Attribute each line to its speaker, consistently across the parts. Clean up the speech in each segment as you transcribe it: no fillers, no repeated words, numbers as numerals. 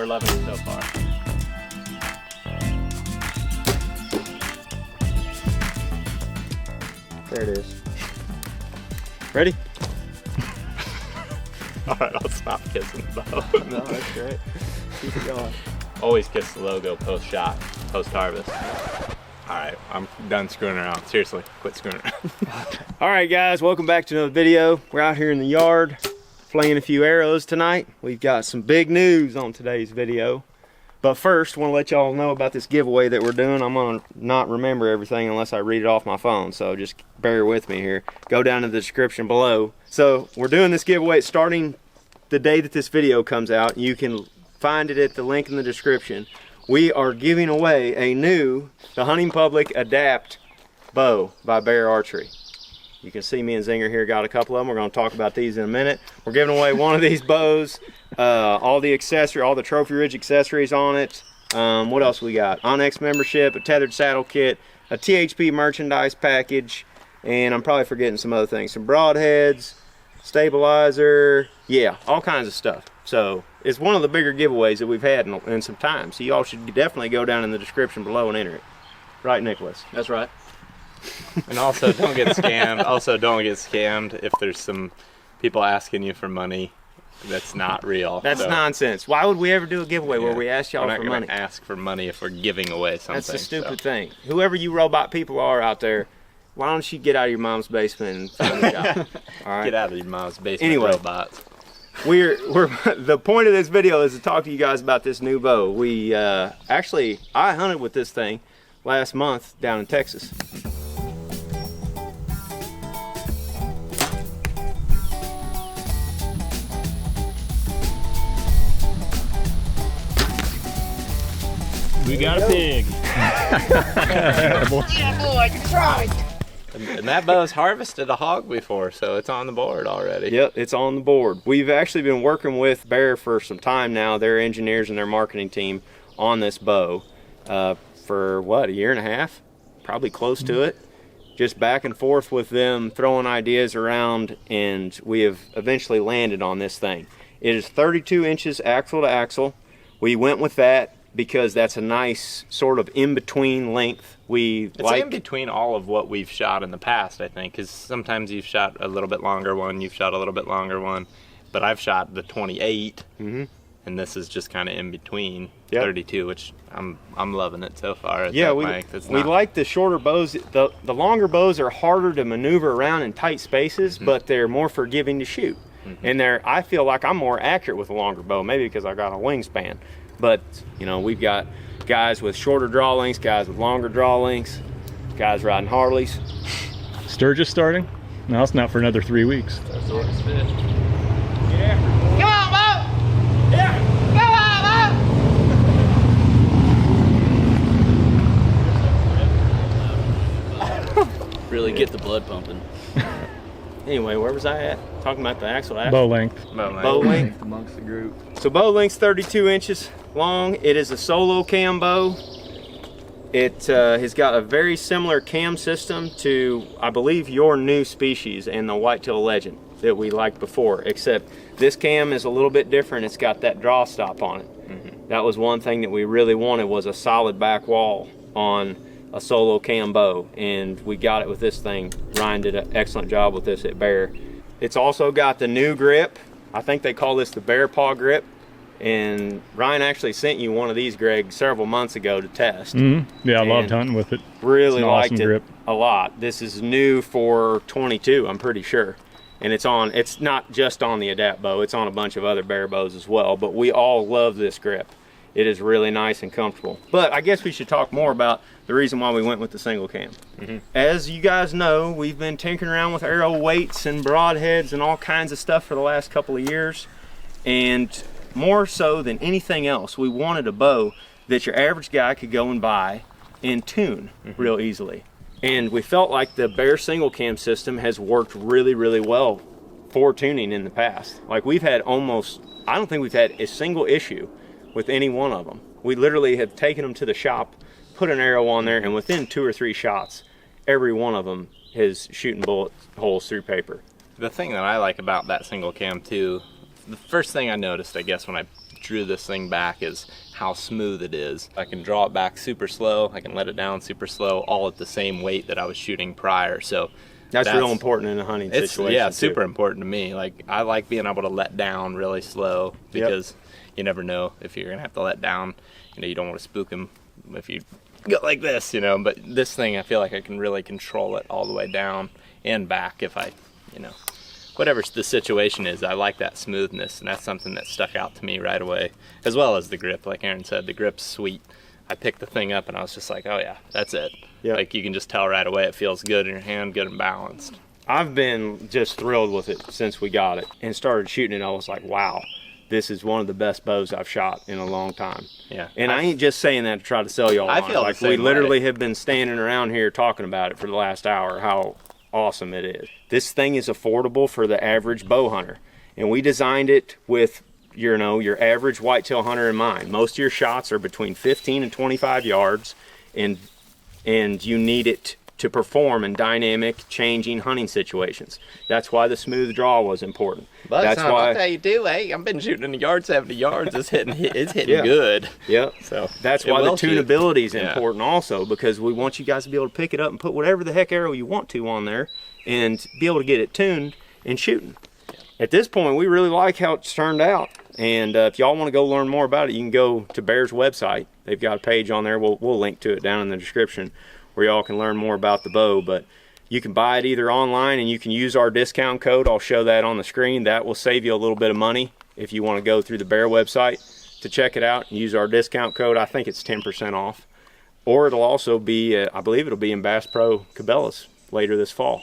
Speaker 1: loving it so far.
Speaker 2: There it is. Ready?
Speaker 1: All right, I'll stop kissing the bow.
Speaker 2: No, that's great. Keep it going.
Speaker 1: Always kiss the logo post-shot, post-harvest. All right, I'm done screwing around. Seriously, quit screwing around.
Speaker 2: All right, guys, welcome back to another video. We're out here in the yard flaying a few arrows tonight. We've got some big news on today's video. But first, I want to let y'all know about this giveaway that we're doing. I'm going to not remember everything unless I read it off my phone, so just bear with me here. Go down to the description below. So we're doing this giveaway starting the day that this video comes out. You can find it at the link in the description. We are giving away a new The Hunting Public Adapt bow by Bear Archery. You can see me and Zinger here got a couple of them. We're going to talk about these in a minute. We're giving away one of these bows, all the accessory, all the Trophy Ridge accessories on it. What else we got? Onyx membership, a tethered saddle kit, a THP merchandise package, and I'm probably forgetting some other things. Some broadheads, stabilizer, yeah, all kinds of stuff. So it's one of the bigger giveaways that we've had in some time. So y'all should definitely go down in the description below and enter it. Right, Nicholas?
Speaker 1: That's right. And also, don't get scammed. Also, don't get scammed if there's some people asking you for money. That's not real.
Speaker 2: That's nonsense. Why would we ever do a giveaway where we ask y'all for money?
Speaker 1: We're not going to ask for money if we're giving away something.
Speaker 2: That's a stupid thing. Whoever you robot people are out there, why don't you get out of your mom's basement and find a job? All right?
Speaker 1: Get out of your mom's basement,
Speaker 2: anyway,
Speaker 1: robots.
Speaker 2: The point of this video is to talk to you guys about this new bow. We actually, I hunted with this thing last month down in Texas.
Speaker 3: We got a pig.
Speaker 4: Yeah, boy, you tried.
Speaker 1: And that bow's harvested a hog before, so it's on the board already.
Speaker 2: Yep, it's on the board. We've actually been working with Bear for some time now, their engineers and their marketing team, on this bow for what, a year and a half? Probably close to it. Just back and forth with them, throwing ideas around, and we have eventually landed on this thing. It is 32 inches axle to axle. We went with that because that's a nice sort of in-between length. It's
Speaker 1: in between all of what we've shot in the past, I think, because sometimes you've shot a little bit longer one, you've shot a little bit longer one, but I've shot the 28, and this is just kind of in between 32, which I'm loving it so far.
Speaker 2: Yeah, we like the shorter bows. The longer bows are harder to maneuver around in tight spaces, but they're more forgiving to shoot. And I feel like I'm more accurate with a longer bow, maybe because I got a wingspan. But, you know, we've got guys with shorter draw lengths, guys with longer draw lengths, guys riding Harleys.
Speaker 3: Sturgis starting? No, it's not for another 3 weeks.
Speaker 4: Come on, Bo! Yeah! Come on, Bo!
Speaker 5: Really get the blood pumping.
Speaker 2: Anyway, where was I at? Talking about the axle.
Speaker 3: Bow length.
Speaker 2: Bow length.
Speaker 5: Amongst the group.
Speaker 2: So bow length's 32 inches long. It is a solo cam bow. It has got a very similar cam system to, I believe, your new species and the Whitetail Legend that we liked before, except this cam is a little bit different. It's got that draw stop on it. That was one thing that we really wanted, was a solid back wall on a solo cam bow, and we got it with this thing. Ryan did an excellent job with this at Bear. It's also got the new grip. I think they call this the Bearpaw Grip, and Ryan actually sent you one of these, Greg, several months ago to test.
Speaker 3: Yeah, I loved hunting with it.
Speaker 2: Really liked
Speaker 3: awesome
Speaker 2: it
Speaker 3: grip.
Speaker 2: a lot. This is new for 22, I'm pretty sure. And it's not just on the Adapt bow, it's on a bunch of other Bear bows as well, but we all love this grip. It is really nice and comfortable. But I guess we should talk more about the reason why we went with the single cam. As you guys know, we've been tinkering around with arrow weights and broadheads and all kinds of stuff for the last couple of years. And more so than anything else, we wanted a bow that your average guy could go and buy and tune real easily. And we felt like the Bear single cam system has worked really, really well for tuning in the past. Like, we've had almost, I don't think we've had a single issue with any one of them. We literally have taken them to the shop, put an arrow on there, and within 2 or 3 shots, every one of them is shooting bullet holes through paper.
Speaker 1: The thing that I like about that single cam too, the first thing I noticed, I guess, when I drew this thing back is how smooth it is. I can draw it back super slow, I can let it down super slow, all at the same weight that I was shooting prior. So
Speaker 2: that's real important in a hunting situation.
Speaker 1: Yeah,
Speaker 2: too.
Speaker 1: super important to me. Like, I like being able to let down really slow, because you never know if you're gonna have to let down. You know, you don't want to spook them if you go like this, you know. But this thing, I feel like I can really control it all the way down and back if I, you know, whatever the situation is. I like that smoothness, and that's something that stuck out to me right away, as well as the grip. Like Aaron said, the grip's sweet. I picked the thing up and I was just like, oh yeah, that's it. Yep. Like, you can just tell right away it feels good in your hand, good and balanced.
Speaker 2: I've been just thrilled with it since we got it and started shooting it. I was like, wow, this is one of the best bows I've shot in a long time.
Speaker 1: Yeah.
Speaker 2: And I ain't just saying that to try to sell y'all on it.
Speaker 1: feel
Speaker 2: like, we literally have been standing around here talking about it for the last hour, how awesome it is. This thing is affordable for the average bow hunter. And we designed it with, you know, your average whitetail hunter in mind. Most of your shots are between 15 and 25 yards, and you need it to perform in dynamic, changing hunting situations. That's why the smooth draw was important.
Speaker 1: But
Speaker 2: that's why
Speaker 1: I'll tell you too, hey, I've been shooting in the yard 70 yards. It's hitting good.
Speaker 2: Yep.
Speaker 1: So
Speaker 2: that's why the tunability is
Speaker 1: Yeah.
Speaker 2: important also, because we want you guys to be able to pick it up and put whatever the heck arrow you want to on there and be able to get it tuned and shooting. At this point, we really like how it's turned out. And if y'all want to go learn more about it, you can go to Bear's website. They've got a page on there. We'll link to it down in the description, where y'all can learn more about the bow. But you can buy it either online, and you can use our discount code. I'll show that on the screen. That will save you a little bit of money if you want to go through the Bear website to check it out and use our discount code. I think it's 10% off. Or it'll also be, I believe it'll be in Bass Pro Cabela's later this fall.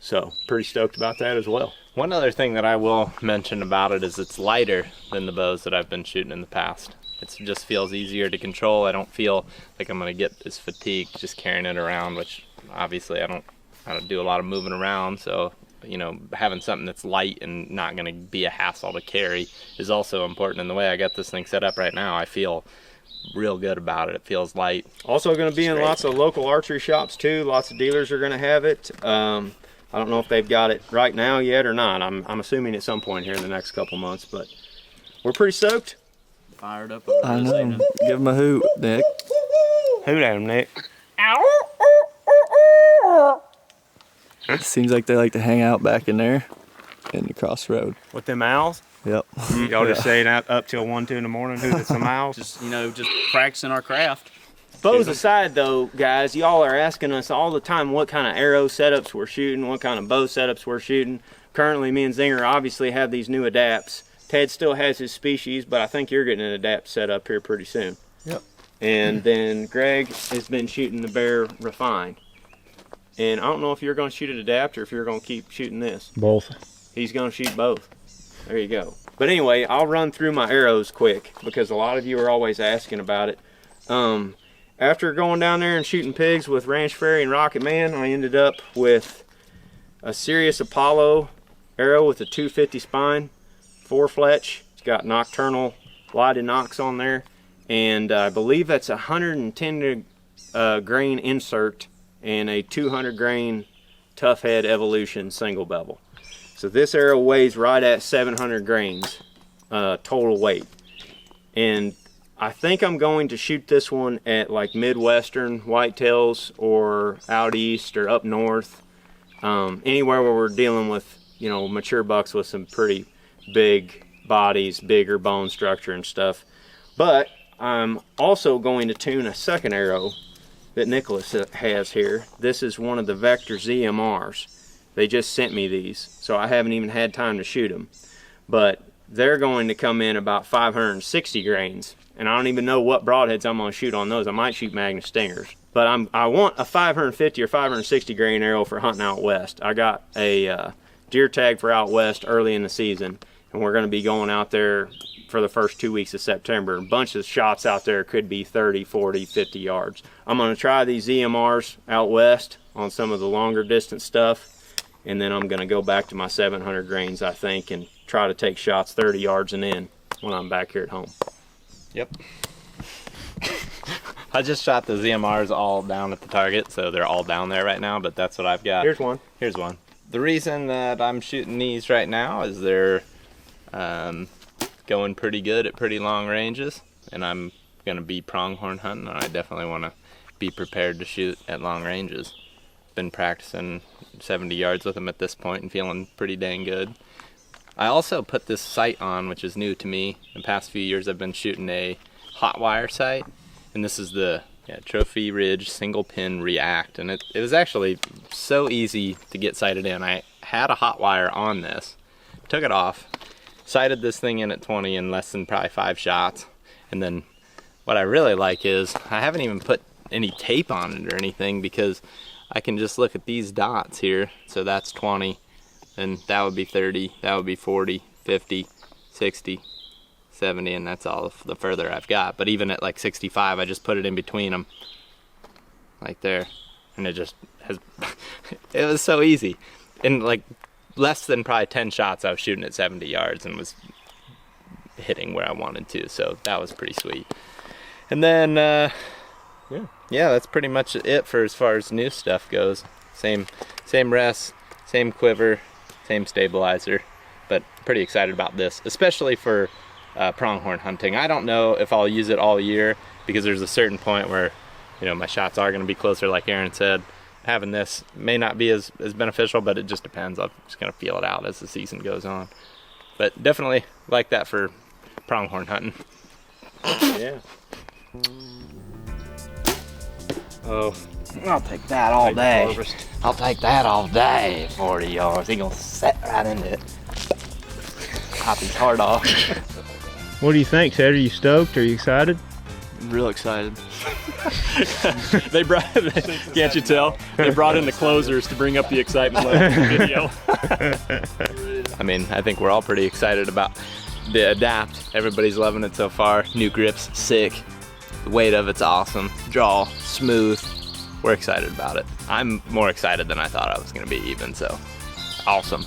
Speaker 2: So pretty stoked about that as well.
Speaker 1: One other thing that I will mention about it is it's lighter than the bows that I've been shooting in the past. It just feels easier to control. I don't feel like I'm gonna get as fatigued just carrying it around, which obviously I don't do a lot of moving around. So, you know, having something that's light and not gonna be a hassle to carry is also important. And the way I got this thing set up right now, I feel real good about it. It feels light.
Speaker 2: Also going to be in lots of local archery shops too. Lots of dealers are going to have it. I don't know if they've got it right now yet or not. I'm assuming at some point here in the next couple months, but we're pretty stoked.
Speaker 5: Fired up. I know. Give him a hoot, Nick.
Speaker 2: Hoot at him, Nick.
Speaker 5: It seems like they like to hang out back in there in the crossroad.
Speaker 2: With them owls?
Speaker 5: Yep.
Speaker 2: Y'all just staying up till 1, 2 in the morning hooting at some owls?
Speaker 6: Just, you know, just practicing our craft.
Speaker 2: Bows aside though, guys, y'all are asking us all the time what kind of arrow setups we're shooting, what kind of bow setups we're shooting. Currently, me and Zinger obviously have these new adapts. Ted still has his species, but I think you're getting an adapt set up here pretty soon.
Speaker 5: Yep.
Speaker 2: And then Greg has been shooting the Bear Refine. And I don't know if you're going to shoot an adapt or if you're going to keep shooting this.
Speaker 3: Both.
Speaker 2: He's going to shoot both. There you go. But anyway, I'll run through my arrows quick because a lot of you are always asking about it. After going down there and shooting pigs with Ranch Fairy and Rocket Man, I ended up with a Sirius Apollo arrow with a 250 spine, 4-fletch. It's got nocturnal lighted nocks on there, and I believe that's a 110 grain insert and a 200 grain Tough Head Evolution single bevel. So this arrow weighs right at 700 grains total weight, and I think I'm going to shoot this one at like Midwestern whitetails or out east or up north, anywhere where we're dealing with, you know, mature bucks with some pretty big bodies, bigger bone structure and stuff. But I'm also going to tune a second arrow that Nicholas has here. This is one of the Vector ZMRs. They just sent me these, so I haven't even had time to shoot them. But they're going to come in about 560 grains. And I don't even know what broadheads I'm going to shoot on those. I might shoot Magnus Stingers. But I want a 550 or 560 grain arrow for hunting out west. I got a deer tag for out west early in the season, and we're going to be going out there for the first 2 weeks of September. A bunch of shots out there could be 30, 40, 50 yards. I'm going to try these ZMRs out west on some of the longer distance stuff, and then I'm going to go back to my 700 grains, I think, and try to take shots 30 yards and in when I'm back here at home.
Speaker 1: Yep. I just shot the ZMRs all down at the target, so they're all down there right now, but that's what I've got.
Speaker 2: Here's one.
Speaker 1: Here's one. The reason that I'm shooting these right now is they're kind going pretty good at pretty long ranges, and I'm gonna be pronghorn hunting, and I definitely want to be prepared to shoot at long ranges. Been practicing 70 yards with them at this point and feeling pretty dang good. I also put this sight on, which is new to me. In the past few years I've been shooting a hot wire sight, and this is the Trophy Ridge single pin React, and it was actually so easy to get sighted in. I had a hot wire on this, took it off, sighted this thing in at 20 in less than probably 5 shots, and then what I really like is I haven't even put any tape on it or anything, because I can just look at these dots here. So that's 20, and that would be 30, that would be 40, 50, 60, 70, and that's all the further I've got. But even at like 65, I just put it in between them, like there, and it just has, it was so easy. In like less than probably 10 shots, I was shooting at 70 yards and was hitting where I wanted to, so that was pretty sweet. And then, yeah, that's pretty much it for as far as new stuff goes. Same rest, same quiver, same stabilizer, but pretty excited about this, especially for pronghorn hunting. I don't know if I'll use it all year, because there's a certain point where, you know, my shots are going to be closer, like Aaron said. Having this may not be as beneficial, but it just depends. I'm just going to feel it out as the season goes on. But definitely like that for pronghorn hunting.
Speaker 2: Yeah.
Speaker 1: Oh,
Speaker 6: I'll take that all day.
Speaker 1: harvest.
Speaker 6: I'll take that all day. 40 yards. He gonna set right into it. Pop his heart off.
Speaker 3: What do you think, Ted? Are you stoked? Are you excited?
Speaker 5: I'm real excited.
Speaker 3: They brought, can't you tell? They brought in the closers to bring up the excitement level in the video.
Speaker 1: I mean, I think we're all pretty excited about the Adapt. Everybody's loving it so far. New grip's sick. The weight of it's awesome. Draw, smooth. We're excited about it. I'm more excited than I thought I was gonna be even, so awesome.